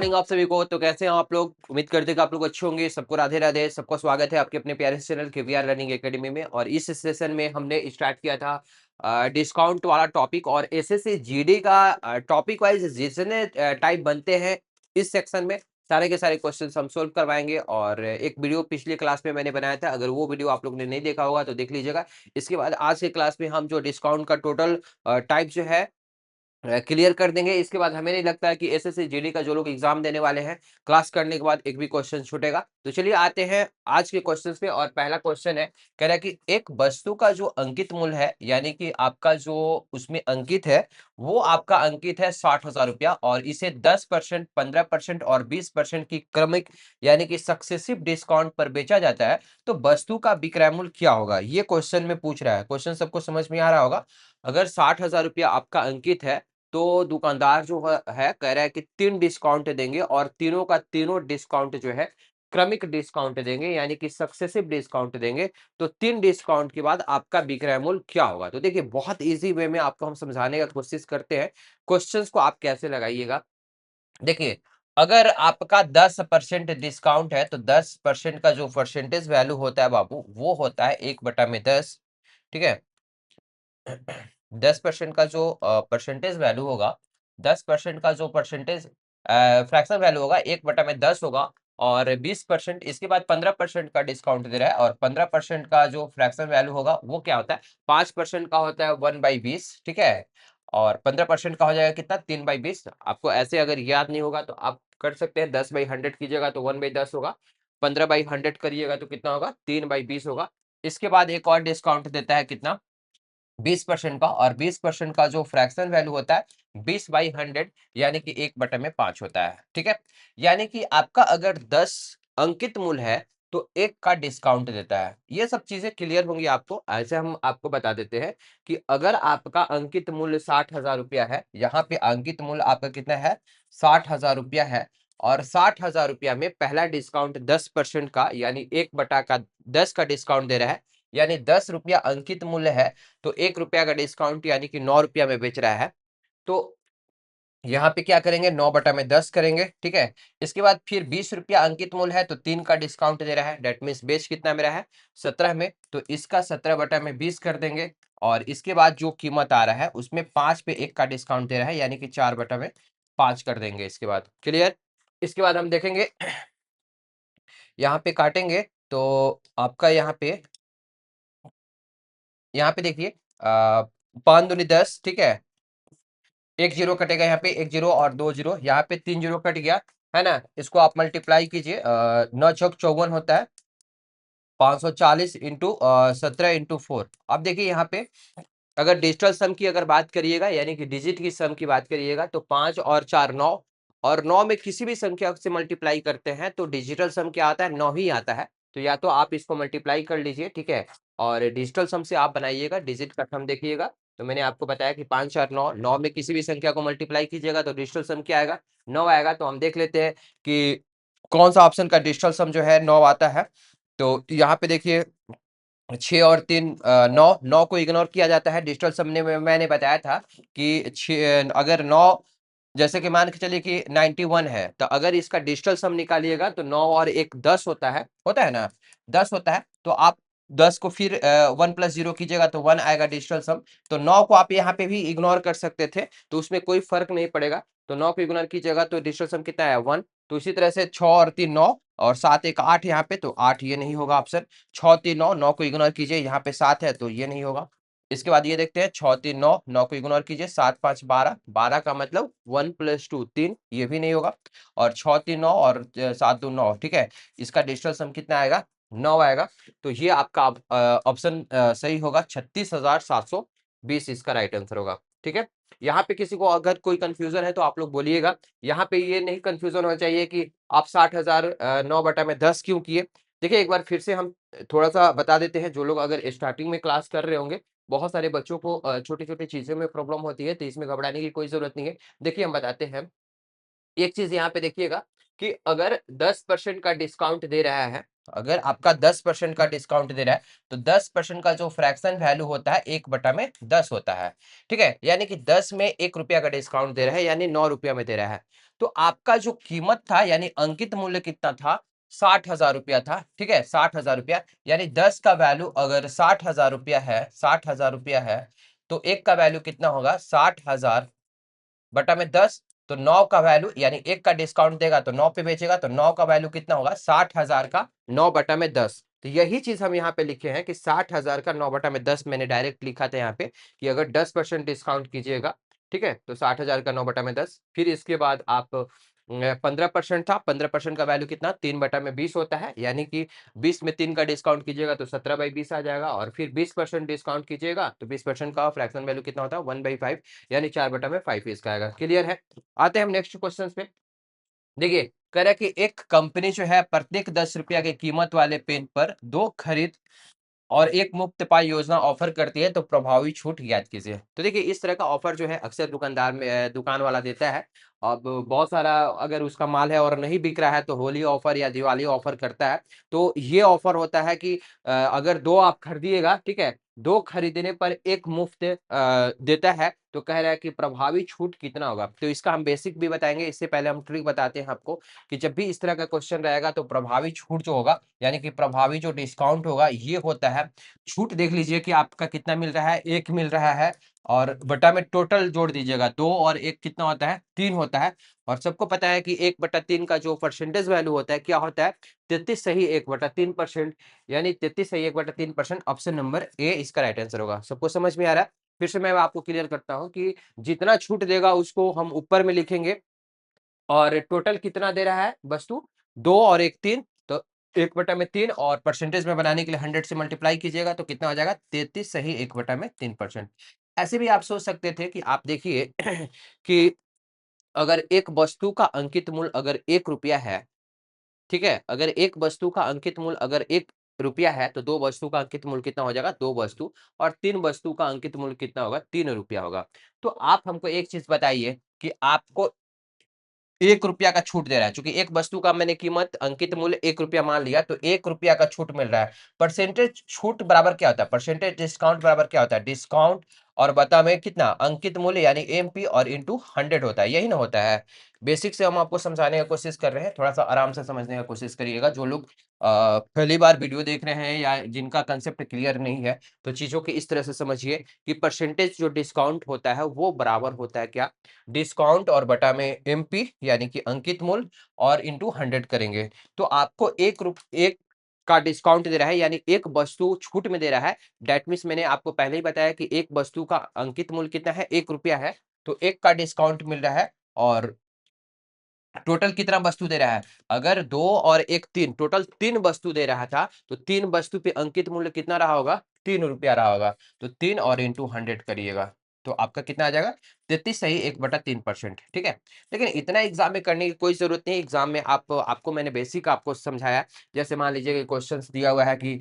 Morning आप सभी को। तो कैसे हैं आप लोग? उम्मीद करते हैं कि आप लोग अच्छे होंगे। सबको राधे राधे। सबका स्वागत है आपके अपने प्यारे से चैनल के वी आर लर्निंग एकेडमी में। और इस सेशन में हमने स्टार्ट किया था डिस्काउंट वाला टॉपिक और एसएससी जीडी का टॉपिक वाइज जितने टाइप बनते हैं इस सेक्शन में सारे के सारे क्वेश्चंस हम सोल्व करवाएंगे। और एक वीडियो पिछली क्लास में मैंने बनाया था, अगर वो वीडियो आप लोग ने नहीं देखा होगा तो देख लीजिएगा। इसके बाद आज के क्लास में हम जो डिस्काउंट का टोटल टाइप जो है क्लियर कर देंगे। इसके बाद हमें नहीं लगता है कि एसएससी जीडी का जो लोग एग्जाम देने वाले हैं क्लास करने के बाद एक भी क्वेश्चन छूटेगा। तो चलिए आते हैं आज के क्वेश्चंस पे। और पहला क्वेश्चन है, कह रहा है कि एक वस्तु का जो अंकित मूल्य है यानी कि आपका जो उसमें अंकित है वो आपका अंकित है 60,000 रुपया और इसे 10%, 15% और 20% की क्रमिक यानी कि सक्सेसिव डिस्काउंट पर बेचा जाता है, तो वस्तु का विक्रय मूल्य क्या होगा? ये क्वेश्चन में पूछ रहा है। क्वेश्चन सबको समझ में आ रहा होगा। अगर 60,000 रुपया आपका अंकित है तो दुकानदार जो है कह रहा है कि 3 डिस्काउंट देंगे और तीनों का तीनों डिस्काउंट जो है क्रमिक डिस्काउंट देंगे यानी कि सक्सेसिव डिस्काउंट देंगे। तो 3 डिस्काउंट के बाद आपका विक्रय मूल्य क्या होगा? तो देखिए बहुत इजी वे में आपको हम समझाने का कोशिश करते हैं। क्वेश्चंस को आप कैसे लगाइएगा, देखिए अगर आपका 10% डिस्काउंट है तो 10% का जो परसेंटेज वैल्यू होता है बाबू वो होता है 1/10। ठीक है। 10% का जो परसेंटेज वैल्यू होगा, 10% का जो परसेंटेज फ्रैक्शन वैल्यू होगा 1/10 होगा। और 20% इसके बाद 15% का डिस्काउंट दे रहा है और 15% का जो फ्रैक्शन वैल्यू होगा वो क्या होता है? 5% का होता है 1/20। ठीक है। और 15% का हो जाएगा कितना? 3/20। आपको ऐसे अगर याद नहीं होगा तो आप कर सकते हैं, 10/100 कीजिएगा तो 1/10 होगा, 15/100 करिएगा तो कितना होगा? 3/20 होगा। इसके बाद एक और डिस्काउंट देता है कितना? 20% का। और 20% का जो फ्रैक्शन वैल्यू होता है 20/100 यानी कि 1/5 होता है। ठीक है। यानी कि आपका अगर 10 अंकित मूल्य है तो 1 का डिस्काउंट देता है। ये सब चीजें क्लियर होंगी आपको। ऐसे हम आपको बता देते हैं कि अगर आपका अंकित मूल्य 60,000 रुपया है, यहाँ पे अंकित मूल्य आपका कितना है? 60,000 रुपया है। और 60,000 रुपया में पहला डिस्काउंट 10% का यानी 1/10 का डिस्काउंट दे रहा है, यानी 10 रुपया अंकित मूल्य है तो 1 रुपया का डिस्काउंट यानी कि 9 रुपया में बेच रहा है। तो यहाँ पे क्या करेंगे? 9/10 करेंगे। ठीक है। इसके बाद फिर 20 रुपया अंकित मूल्य है तो 3 का डिस्काउंट दे रहा है। डेट मीन्स बेच कितना में रहा है? 17 में। तो इसका 17/20 कर देंगे। और इसके बाद जो कीमत आ रहा है उसमें 5 पे 1 का डिस्काउंट दे रहा है यानी कि 4/5 कर देंगे। इसके बाद क्लियर। इसके बाद हम देखेंगे यहाँ पे काटेंगे तो आपका यहाँ पे देखिए 5 दूनी 10। ठीक है। एक जीरो कटेगा यहाँ पे, एक जीरो और 2 जीरो, यहाँ पे 3 जीरो कट गया है ना। इसको आप मल्टीप्लाई कीजिए, 9 चौक 54 होता है, 540 इंटू 17 इंटू 4। अब देखिए यहाँ पे अगर डिजिटल सम की अगर बात करिएगा यानी कि डिजिट की सम की बात करिएगा तो 5 और 4 9, और 9 में किसी भी संख्या से मल्टीप्लाई करते हैं तो डिजिटल सम क्या आता है? 9 ही आता है। तो या तो आप इसको मल्टीप्लाई कर लीजिए, ठीक है, और डिजिटल सम से आप बनाइएगा, डिजिट का सम देखिएगा। तो मैंने आपको बताया कि 5 4 9, 9 में किसी भी संख्या को मल्टीप्लाई कीजिएगा तो डिजिटल सम क्या आएगा? 9 आएगा। तो हम देख लेते हैं कि कौन सा ऑप्शन का डिजिटल सम जो है 9 आता है। तो यहाँ पे देखिए 6 और 3 9, 9 को इग्नोर किया जाता है। डिजिटल सम में मैंने बताया था कि अगर 9 जैसे कि मान के चलिए कि 91 है तो अगर इसका डिजिटल सम निकालिएगा तो 9 और 1 10 होता है ना, 10 होता है। तो आप 10 को फिर 1 + 0 कीजिएगा तो 1 आएगा डिजिटल सम। तो 9 को आप यहाँ पे भी इग्नोर कर सकते थे तो उसमें कोई फर्क नहीं पड़ेगा। तो 9 को इग्नोर कीजिएगा तो डिजिटल सम कितना है? 1। तो इसी तरह से 6 और 3 9 और 7 1 8 यहाँ पे, तो 8 ये नहीं होगा ऑप्शन। 6 3 9, 9 को इग्नोर कीजिए, यहाँ पे 7 है तो ये नहीं होगा। इसके बाद ये देखते हैं 6 3 9, 9 को इग्नोर कीजिए, 7 5 12, 12 का मतलब 1 + 2 3, ये भी नहीं होगा। और 6 3 9 और 7 2 9। ठीक है। इसका डिजिटल सम कितना आएगा? 9 आएगा। तो ये आपका ऑप्शन सही होगा, 36,720 इसका राइट आंसर होगा। ठीक है। यहाँ पे किसी को अगर कोई कंफ्यूजन है तो आप लोग बोलिएगा। यहाँ पे ये नहीं कंफ्यूजन होना चाहिए कि आप 60,000 9/10 क्यों किए। देखिए एक बार फिर से हम थोड़ा सा बता देते हैं, जो लोग अगर स्टार्टिंग में क्लास कर रहे होंगे, बहुत सारे बच्चों को छोटी छोटी चीजों में प्रॉब्लम होती है तो इसमें घबराने की कोई जरूरत नहीं है। देखिए हम बताते हैं। एक चीज यहाँ पे देखिएगा कि अगर 10% का डिस्काउंट दे रहा है अगर आपका 10% का डिस्काउंट दे रहा है तो 10% का जो फ्रैक्शन वैल्यू होता है 1/10 होता है। ठीक है, यानी कि 10 में 1 रुपया का डिस्काउंट दे रहा है, यानी 9 रुपया में दे रहा है। तो आपका जो कीमत था यानी अंकित मूल्य कितना था, 60,000 रुपया था। ठीक है, 60,000 रुपया, यानी 10 का वैल्यू अगर 60,000 रुपया है, 60,000 रुपया है, तो एक का वैल्यू कितना होगा, 60,000/10। तो 9 का वैल्यू यानी एक का डिस्काउंट देगा तो 9 पे बेचेगा, तो 9 का वैल्यू कितना होगा, 60,000 का 9/10। तो यही चीज हम यहाँ पे लिखे हैं कि 60,000 का 9/10 मैंने डायरेक्ट लिखा था यहाँ पे कि अगर 10% डिस्काउंट कीजिएगा, ठीक है, तो 60,000 का 9/10। फिर इसके बाद आप 15% था, 15% का वैल्यू कितना, 3/20 होता है, यानी कि 20 में 3 का डिस्काउंट कीजिएगा तो 17/20 आ जाएगा। और फिर 20% डिस्काउंट कीजिएगा तो 20% का फ्रैक्शन वैल्यू कितना होता है, 1/5, यानी 4/5 इसका आएगा। क्लियर है। आते हैं हम नेक्स्ट क्वेश्चन पे। देखिए, कह रहा है कि एक कंपनी जो है प्रत्येक 10 रुपया की कीमत वाले पेन पर 2 खरीद और एक मुफ्त पाई योजना ऑफर करती है, तो प्रभावी छूट ज्ञात कीजिए। तो देखिए, इस तरह का ऑफर जो है अक्सर दुकानदार में दुकान वाला देता है। अब बहुत सारा अगर उसका माल है और नहीं बिक रहा है तो होली ऑफर या दिवाली ऑफर करता है। तो ये ऑफर होता है कि अगर 2 आप खरीदिएगा, ठीक है, 2 खरीदने पर 1 मुफ्त देता है। तो कह रहा है कि प्रभावी छूट कितना होगा। तो इसका हम बेसिक भी बताएंगे, इससे पहले हम ट्रिक बताते हैं आपको कि जब भी इस तरह का क्वेश्चन रहेगा तो प्रभावी छूट जो होगा यानी कि प्रभावी जो डिस्काउंट होगा ये होता है, छूट देख लीजिए कि आपका कितना मिल रहा है, 1 मिल रहा है, और बटा में टोटल जोड़ दीजिएगा, 2 और 1 कितना होता है, 3 होता है। और सबको पता है कि 1/3 का जो परसेंटेज वैल्यू होता है क्या होता है, 33 सही 1/3%, यानी 33 सही 1/3%। ऑप्शन नंबर ए इसका राइट आंसर होगा। सबको समझ में आ रहा है। फिर से मैं आपको क्लियर करता हूँ कि जितना छूट देगा उसको हम ऊपर में लिखेंगे, और टोटल कितना दे रहा है वस्तु, 2 और 1 3, तो 1/3, और परसेंटेज में बनाने के लिए 100 से मल्टीप्लाई कीजिएगा तो कितना हो जाएगा, 33 सही 1/3%। ऐसे भी आप सोच सकते थे कि आप देखिए कि अगर एक वस्तु का अंकित मूल्य अगर 1 रुपया है, ठीक है, अगर एक वस्तु का अंकित मूल्य अगर 1 रुपया है तो 2 वस्तु का अंकित मूल्य कितना हो जाएगा, 2 वस्तु, और 3 वस्तु का अंकित मूल्य कितना होगा, 3 रुपया होगा। तो आप हमको एक चीज बताइए कि आपको 1 रुपया का छूट दे रहा है, चूंकि एक वस्तु का मैंने कीमत अंकित मूल्य 1 रुपया मान लिया, तो 1 रुपया का छूट मिल रहा है। परसेंटेज छूट बराबर क्या होता है, परसेंटेज डिस्काउंट बराबर क्या होता है, डिस्काउंट और बता में कितना अंकित मूल्य यानी एमपी और इंटू 100 होता है, यही ना होता है। बेसिक से हम आपको समझाने की कोशिश कर रहे हैं, थोड़ा सा आराम से समझने की कोशिश करिएगा। जो लोग पहली बार वीडियो देख रहे हैं या जिनका कंसेप्ट क्लियर नहीं है, तो चीजों की इस तरह से समझिए कि परसेंटेज जो डिस्काउंट होता है वो बराबर होता है क्या, डिस्काउंट और बटा में एमपी यानी कि अंकित मूल्य और इंटू 100 करेंगे। तो आपको 1 का डिस्काउंट दे रहा है, यानी एक वस्तु छूट में दे रहा है। दैट मीन्स मैंने आपको पहले ही बताया कि एक वस्तु का अंकित मूल्य कितना है, 1 रुपया है, तो 1 का डिस्काउंट मिल रहा है। और टोटल कितना वस्तु दे रहा है, अगर 2 और 1 3, टोटल 3 वस्तु दे रहा था, तो 3 वस्तु पे अंकित मूल्य कितना रहा होगा, 3 रुपया रहा होगा। तो 3 और इंटू 100 करिएगा तो आपका कितना आ जाएगा, 33 सही 1/3%। ठीक है, लेकिन इतना एग्जाम में करने की कोई जरूरत नहीं। एग्जाम में आपको मैंने बेसिक आपको समझाया। जैसे मान लीजिए कि क्वेश्चन दिया हुआ है कि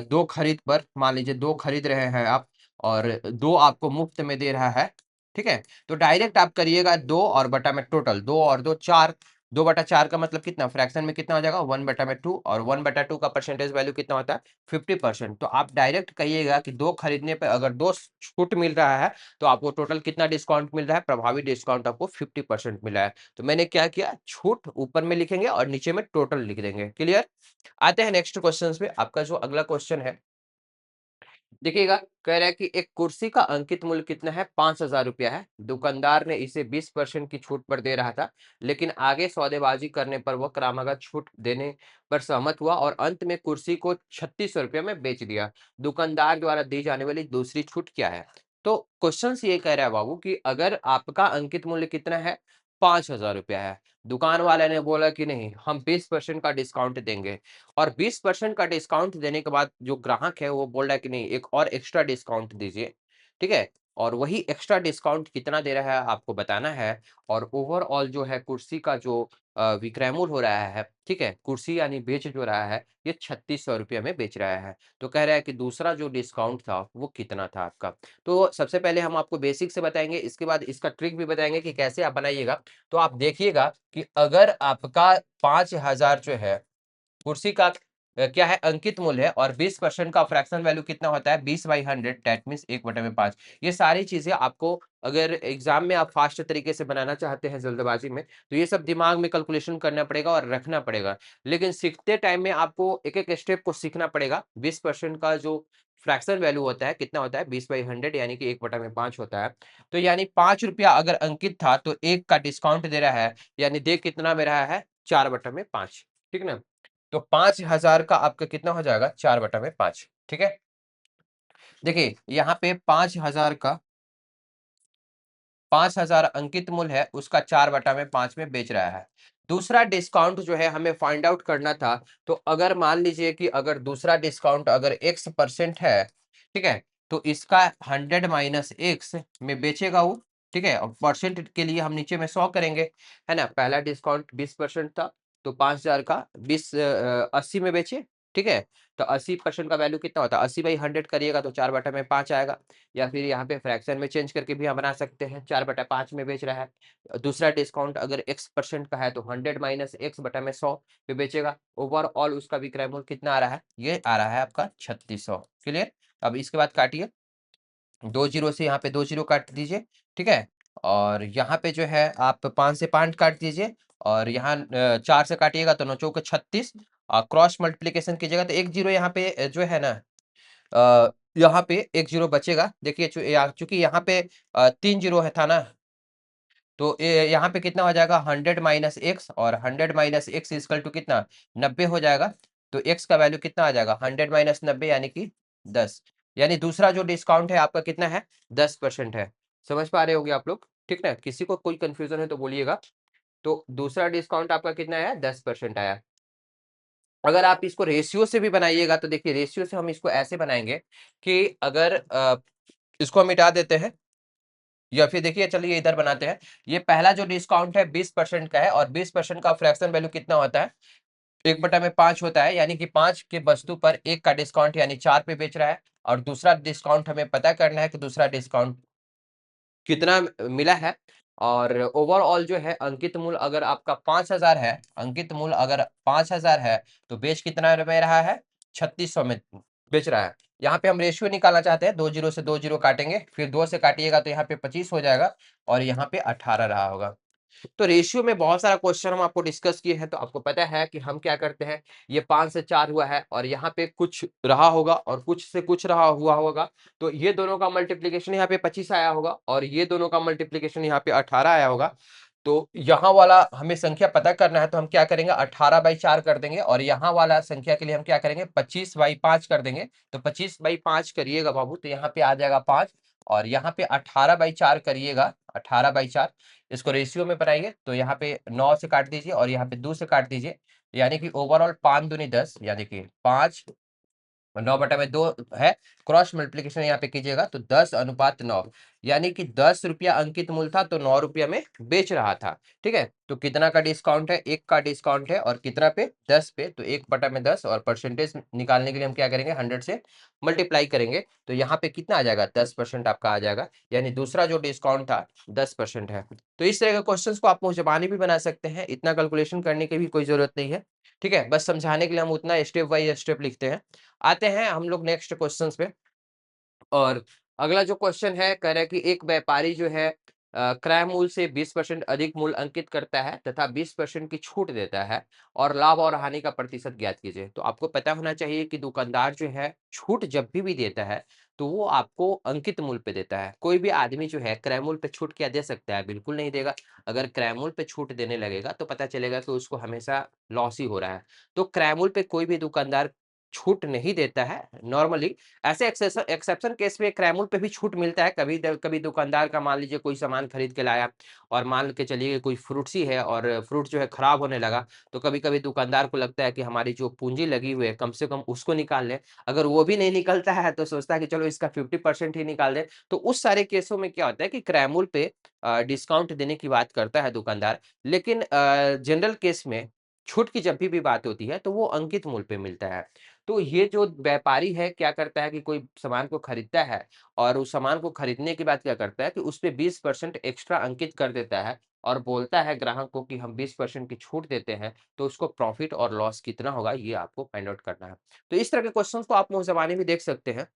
2 खरीद पर, मान लीजिए 2 खरीद रहे हैं आप और 2 आपको मुफ्त में दे रहा है, ठीक है, तो डायरेक्ट आप करिएगा 2 और बटा में टोटल, 2 और 2 4, 2/4 का मतलब कितना, फ्रैक्शन में कितना हो जाएगा, 1/2, और 1/2 का परसेंटेज वैल्यू कितना होता है, 50%। तो आप डायरेक्ट कहिएगा कि 2 खरीदने पे अगर 2 छूट मिल रहा है तो आपको टोटल कितना डिस्काउंट मिल रहा है, प्रभावी डिस्काउंट आपको 50% मिला है। तो मैंने क्या किया, छूट ऊपर में लिखेंगे और नीचे में टोटल लिख देंगे। क्लियर। आते हैं नेक्स्ट क्वेश्चन पे। आपका जो अगला क्वेश्चन है, देखिएगा, कह रहा है कि एक कुर्सी का अंकित मूल्य कितना है, 5,000 रुपया है। दुकानदार ने इसे 20% की छूट पर दे रहा था, लेकिन आगे सौदेबाजी करने पर वह क्रमागत छूट देने पर सहमत हुआ और अंत में कुर्सी को 3600 रुपये में बेच दिया। दुकानदार द्वारा दी जाने वाली दूसरी छूट क्या है। तो क्वेश्चन ये कह रहा है बाबू कि अगर आपका अंकित मूल्य कितना है, 5,000 रुपया है, दुकान वाले ने बोला कि नहीं हम 20% का डिस्काउंट देंगे, और 20% का डिस्काउंट देने के बाद जो ग्राहक है वो बोल रहा है कि नहीं एक और एक्स्ट्रा डिस्काउंट दीजिए, ठीक है, और वही एक्स्ट्रा डिस्काउंट कितना दे रहा है आपको बताना है। और ओवरऑल जो है कुर्सी का जो विक्रय मूल्य हो रहा है, ठीक है, कुर्सी यानी बेच जो रहा है, ये 3600 रुपये में बेच रहा है। तो कह रहा है कि दूसरा जो डिस्काउंट था वो कितना था आपका। तो सबसे पहले हम आपको बेसिक से बताएंगे, इसके बाद इसका ट्रिक भी बताएंगे कि कैसे आप बनाइएगा। तो आप देखिएगा कि अगर आपका 5,000 जो है कुर्सी का क्या है, अंकित मूल्य है, और 20% का फ्रैक्शन वैल्यू कितना होता है, 20/100, दैट मीन्स 1/5। ये सारी चीजें आपको अगर एग्जाम में आप फास्ट तरीके से बनाना चाहते हैं जल्दबाजी में, तो ये सब दिमाग में कैलकुलेशन करना पड़ेगा और रखना पड़ेगा। लेकिन सीखते टाइम में आपको एक एक स्टेप को सीखना पड़ेगा। 20% का जो फ्रैक्शन वैल्यू होता है कितना होता है, 20/100 यानी कि 1/5 होता है। तो यानी 5 रुपया अगर अंकित था तो 1 का डिस्काउंट दे रहा है, यानी दे कितना में रहा है, 4/5। ठीक ना। तो 5,000 का आपका कितना हो जाएगा, 4/5। ठीक है। देखिए यहाँ पे 5,000 अंकित मूल्य है, उसका 4/5 में बेच रहा है। दूसरा डिस्काउंट जो है हमें फाइंड आउट करना था। तो अगर मान लीजिए कि अगर दूसरा डिस्काउंट अगर X% है, ठीक है, तो इसका 100 माइनस X में बेचेगा वो। ठीक है, और परसेंट के लिए हम नीचे में 100 करेंगे, है ना। पहला डिस्काउंट 20% था, तो 5,000 का 80 में बेचे। ठीक है, तो 80% का वैल्यू कितना होता है, 80/100 करिएगा तो 4/5 आएगा। या फिर यहाँ पे फ्रैक्शन में चेंज करके भी हम बना सकते हैं, 4/5 में बेच रहा है। दूसरा डिस्काउंट अगर X% का है तो 100 माइनस X/100 पे बेचेगा। ओवरऑल उसका विक्रय मूल्य कितना आ रहा है, ये आ रहा है आपका 3600। क्लियर। अब इसके बाद काटिए, 2 जीरो से यहाँ पे 2 जीरो काट दीजिए। ठीक है, और यहाँ पे जो है आप 5 से 5 काट दीजिए, और यहाँ 4 से काटिएगा तो 9 चौके 36, और क्रॉस मल्टीप्लीकेशन कीजिएगा तो 1 जीरो यहाँ पे जो है ना, यहाँ पे 1 जीरो बचेगा। देखिए चूंकि यहाँ पे 3 जीरो है था ना, तो यहाँ पे कितना हो जाएगा, 100 माइनस एक्स, और 100 माइनस एक्स इजकल टू कितना, 90 हो जाएगा। तो एक्स का वैल्यू कितना आ जाएगा, 100 माइनस 90 यानी कि 10। यानी दूसरा जो डिस्काउंट है आपका कितना है, 10% है। समझ पा रहे होगे आप लोग, ठीक ना। किसी को कोई कंफ्यूजन है तो बोलिएगा। तो दूसरा डिस्काउंट आपका कितना है, 10% आया। अगर आप इसको रेशियो से भी बनाइएगा तो देखिए, रेशियो से हम इसको ऐसे बनाएंगे कि अगर इसको हम मिटा देते हैं, या फिर देखिए चलिए इधर बनाते हैं। ये पहला जो डिस्काउंट है 20% का है, और 20% का फ्रैक्शन वैल्यू कितना होता है, 1/5 होता है। यानी कि 5 के वस्तु पर 1 का डिस्काउंट यानी 4 पे बेच रहा है। और दूसरा डिस्काउंट हमें पता करना है कि दूसरा डिस्काउंट कितना मिला है। और ओवरऑल जो है अंकित मूल्य अगर आपका 5,000 है, अंकित मूल्य अगर 5,000 है, तो बेच कितना में रहा है, 3600 में बेच रहा है। यहाँ पे हम रेशियो निकालना चाहते हैं, 2 जीरो से 2 जीरो काटेंगे, फिर 2 से काटिएगा तो यहाँ पे 25 हो जाएगा, और यहाँ पे 18 रहा होगा। तो रेशियो में बहुत सारा क्वेश्चन हम आपको डिस्कस किए हैं, तो आपको पता है कि हम क्या करते हैं। ये 5 से 4 हुआ है, और यहाँ पे कुछ रहा होगा और कुछ से कुछ रहा हुआ होगा। तो ये दोनों का मल्टीप्लीकेशन यहाँ पे 25 आया होगा, और ये दोनों का मल्टीप्लीकेशन यहाँ पे 18 आया होगा। तो यहाँ वाला हमें संख्या पता करना है, तो हम क्या करेंगे, 18/4 कर देंगे, और यहाँ वाला संख्या के लिए हम क्या करेंगे, 25/5 कर देंगे। तो 25/5 करिएगा बाबू, तो यहाँ पे आ जाएगा 5, और यहाँ पे 18/4 करिएगा, 18/4। इसको रेशियो में बनाइए तो यहाँ पे 9 से काट दीजिए, और यहाँ पे 2 से काट दीजिए। यानी कि ओवरऑल 5 दूनी 10, यानी कि 5 9/2 है। क्रॉस मल्टीप्लीकेशन यहाँ पे कीजिएगा तो 10:9, यानी कि 10 रुपया अंकित मूल्य था तो 9 रुपया में बेच रहा था। ठीक है, तो कितना का डिस्काउंट है, 1 का डिस्काउंट है, और कितना पे, 10 पे, तो 1/10, और परसेंटेज निकालने के लिए हम क्या करेंगे, 100 से मल्टीप्लाई करेंगे। तो यहाँ पे कितना आ जाएगा, 10% आपका आ जाएगा। यानी दूसरा जो डिस्काउंट था 10% है। तो इस तरह के क्वेश्चन को आप मुंहजबानी भी बना सकते हैं, इतना कैलकुलेशन करने की भी कोई जरूरत नहीं है। ठीक है, बस समझाने के लिए हम उतना स्टेप बाय स्टेप लिखते हैं। आते हैं हम लोग नेक्स्ट क्वेश्चंस पे। और अगला जो क्वेश्चन है, कह रहा है कि एक व्यापारी जो है क्रय मूल्य से 20% अधिक मूल्य अंकित करता है तथा 20% की छूट देता है, और लाभ और हानि का प्रतिशत ज्ञात कीजिए। तो आपको पता होना चाहिए कि दुकानदार जो है छूट जब भी देता है, तो वो आपको अंकित मूल्य पे देता है। कोई भी आदमी जो है क्रय मूल्य पे छूट क्या दे सकता है, बिल्कुल नहीं देगा। अगर क्रय मूल्य पे छूट देने लगेगा तो पता चलेगा कि उसको हमेशा लॉस ही हो रहा है। तो क्रय मूल्य पे कोई भी दुकानदार छूट नहीं देता है नॉर्मली। ऐसे एक्सेप्शन केस में क्रैमुल पे भी छूट मिलता है। कभी दुकानदार का मान लीजिए कोई सामान खरीद के लाया, और मान के चलिए कोई फ्रूट्स ही है, और फ्रूट जो है खराब होने लगा, तो कभी कभी दुकानदार को लगता है कि हमारी जो पूंजी लगी हुई है कम से कम उसको निकाल लें। अगर वो भी नहीं निकलता है तो सोचता है कि चलो इसका 50% ही निकाल दें। तो उस सारे केसों में क्या होता है कि क्रैमुल पे डिस्काउंट देने की बात करता है दुकानदार। लेकिन जनरल केस में छूट की जब भी बात होती है तो वो अंकित मूल्य पे मिलता है। तो ये जो व्यापारी है क्या करता है कि कोई सामान को खरीदता है, और उस सामान को खरीदने के बाद क्या करता है कि उस पे 20% एक्स्ट्रा अंकित कर देता है, और बोलता है ग्राहक को कि हम 20% की छूट देते हैं, तो उसको प्रॉफिट और लॉस कितना होगा ये आपको फाइंड आउट करना है। तो इस तरह के क्वेश्चंस को आप मुँह ज़बानी भी देख सकते हैं।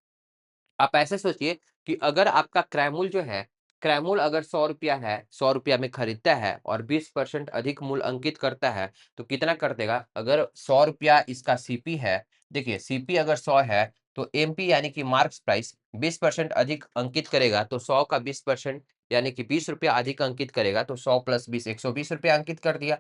आप ऐसे सोचिए कि अगर आपका क्रयमूल्य जो है, क्रयमूल्य अगर ₹100 है, ₹100 में खरीदता है और 20% अधिक मूल्य अंकित करता है, तो कितना कर देगा? अगर ₹100 इसका सीपी है, देखिए सीपी अगर 100 है, तो एमपी यानी कि मार्क्स प्राइस 20% अधिक अंकित करेगा, तो 100 का 20% यानी कि ₹20 अधिक अंकित करेगा, तो 100 प्लस 20 ₹120 अंकित कर दिया।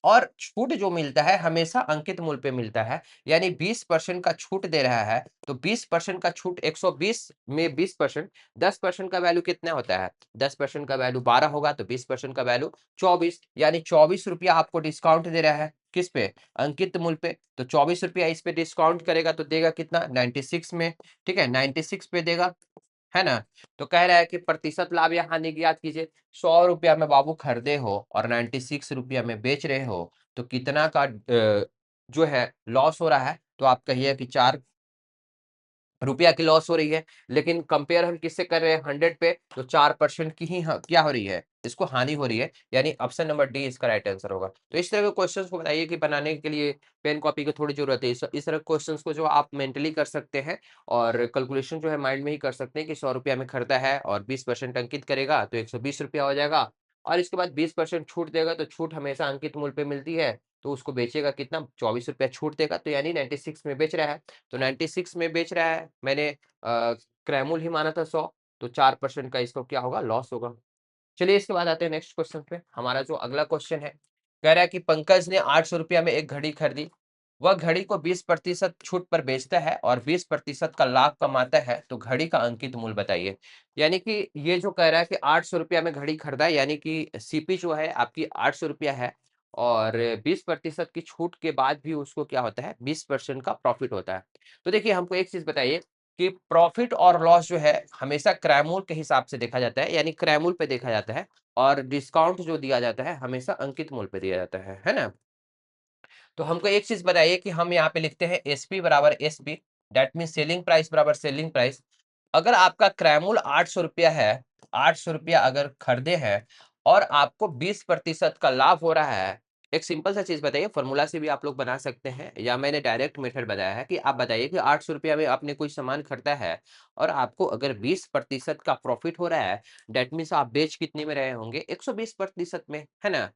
और छूट जो मिलता है, हमेशा अंकित मूल्य पे मिलता है, यानी 20% का छूट दे रहा है, तो 20% का छूट 120 में 20%, 10% का वैल्यू कितना होता है? 10% का वैल्यू 12 होगा, तो 20% का वैल्यू 24, यानी ₹24 आपको डिस्काउंट दे रहा है। किस पे? अंकित मूल्य पे। तो ₹24 इस पे डिस्काउंट करेगा तो देगा कितना? 96 में, ठीक है? 96 पे देगा, है ना? तो कह रहा है कि प्रतिशत लाभ या हानि ज्ञात कीजिए। ₹100 में बाबू खरीदे हो और ₹96 में बेच रहे हो, तो कितना का जो है लॉस हो रहा है? तो आप कहिए कि 4 रुपया की लॉस हो रही है, लेकिन कंपेयर हम किससे कर रहे हैं 100 पे, तो 4% की ही क्या हो रही है, इसको हानि हो रही है, यानी ऑप्शन नंबर डी इसका राइट आंसर होगा। तो इस तरह के क्वेश्चंस को बताइए कि बनाने के लिए पेन कॉपी की थोड़ी जरूरत है। इस तरह के क्वेश्चंस को जो आप मेंटली कर सकते हैं और कैलकुलेशन जो है माइंड में ही कर सकते हैं कि ₹100 में खरीदा है और 20% अंकित करेगा तो ₹120 हो जाएगा, और इसके बाद 20% छूट देगा, तो छूट हमेशा अंकित मूल्य पे मिलती है, तो उसको बेचेगा कितना? ₹24 छूट देगा, तो यानी 96 में बेच रहा है। तो 96 में बेच रहा है, मैंने क्रैमुल ही माना था 100, तो 4% का इसको क्या होगा? लॉस होगा। चलिए इसके बाद आते हैं नेक्स्ट क्वेश्चन पे। हमारा जो अगला क्वेश्चन है, कह रहा है कि पंकज ने ₹800 में एक घड़ी खरीदी। वह घड़ी को 20% छूट पर बेचता है और 20% का लाभ कमाता है, तो घड़ी का अंकित मूल्य बताइए। यानी कि ये जो कह रहा है कि ₹800 में घड़ी खरीदा है, यानी कि सीपी जो है आपकी ₹800 है और 20% की छूट के बाद भी उसको क्या होता है? 20% का प्रॉफिट होता है। तो देखिए हमको एक चीज़ बताइए कि प्रॉफिट और लॉस जो है हमेशा क्रैमूल के हिसाब से देखा जाता है, यानी क्रैमूल पे देखा जाता है, और डिस्काउंट जो दिया जाता है हमेशा अंकित मूल्य पे दिया जाता है ना? तो हमको एक चीज़ बताइए कि हम यहाँ पे लिखते हैं एसपी बराबर SP, that means selling price बराबर सेलिंग प्राइस। अगर आपका क्रैमूल ₹800 है, ₹800 अगर खरीदे हैं और आपको 20% का लाभ हो रहा है, एक सिंपल सा चीज़ बताइए, फॉर्मूला से भी आप लोग बना सकते हैं या मैंने डायरेक्ट मेथड बताया है कि आप बताइए कि ₹800 में आपने कोई सामान खरीदा है और आपको अगर 20% का प्रॉफिट हो रहा है, दैट मीन्स आप बेच कितने में रहे होंगे? 120% में, है ना?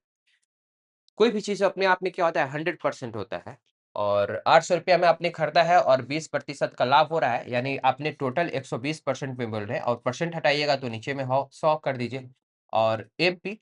कोई भी चीज़ अपने आप में क्या होता है? 100% होता है, और ₹800 में आपने खरीदा है और 20% का लाभ हो रहा है, यानी आपने टोटल 120% में बोल रहे हैं, और परसेंट हटाइएगा तो नीचे में हो 100 कर दीजिए। और एमपी,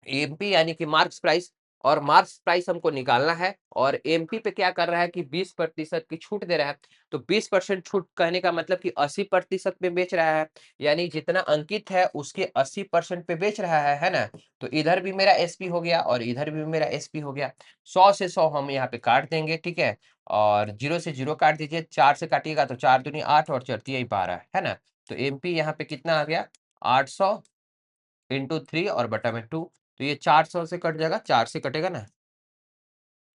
एमपी यानी कि मार्क्स प्राइस, और मार्क्स प्राइस हमको निकालना है, और एमपी पे क्या कर रहा है कि 20% की छूट दे रहा है। तो 20% छूट कहने का मतलब कि 80% में बेच रहा है, यानी जितना अंकित है उसके 80% पे बेच रहा है ना? तो इधर भी मेरा एसपी हो गया और इधर भी मेरा एसपी हो गया। 100 से 100 हम यहाँ पे काट देंगे, ठीक है? और 0 से 0 काट दीजिए, 4 से काटिएगा तो 4 दूनी 8 और 4 तिया 12, है ना? तो एमपी यहाँ पे कितना आ गया? 800 इंटू 3 और बटा में 2, तो ये 400 से कट जाएगा, 4 से कटेगा ना,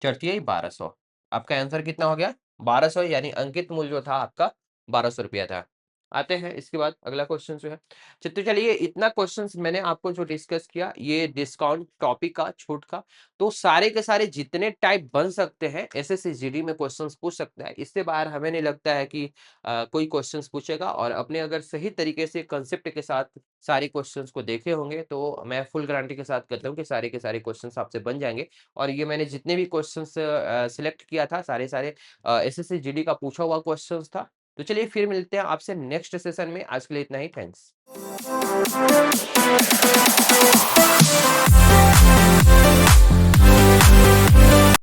चरतिया 1200। आपका आंसर कितना हो गया? 1200, यानी अंकित मूल्य जो था आपका ₹1200 था। आते हैं इसके बाद अगला क्वेश्चन जो है। तो चलिए इतना क्वेश्चंस मैंने आपको जो डिस्कस किया, ये डिस्काउंट टॉपिक का, छूट का, तो सारे के सारे जितने टाइप बन सकते हैं एसएससी जीडी में क्वेश्चंस पूछ सकता है। इससे बाहर हमें नहीं लगता है कि कोई क्वेश्चंस पूछेगा, और अपने अगर सही तरीके से कंसेप्ट के साथ सारे क्वेश्चंस को देखे होंगे, तो मैं फुल गारंटी के साथ कहता हूँ कि सारे के सारे क्वेश्चंस आपसे बन जाएँगे। और ये मैंने जितने भी क्वेश्चंस सिलेक्ट किया था, सारे-सारे एसएससी जीडी का पूछा हुआ क्वेश्चंस था। तो चलिए फिर मिलते हैं आपसे नेक्स्ट सेशन में। आज के लिए इतना ही, थैंक्स।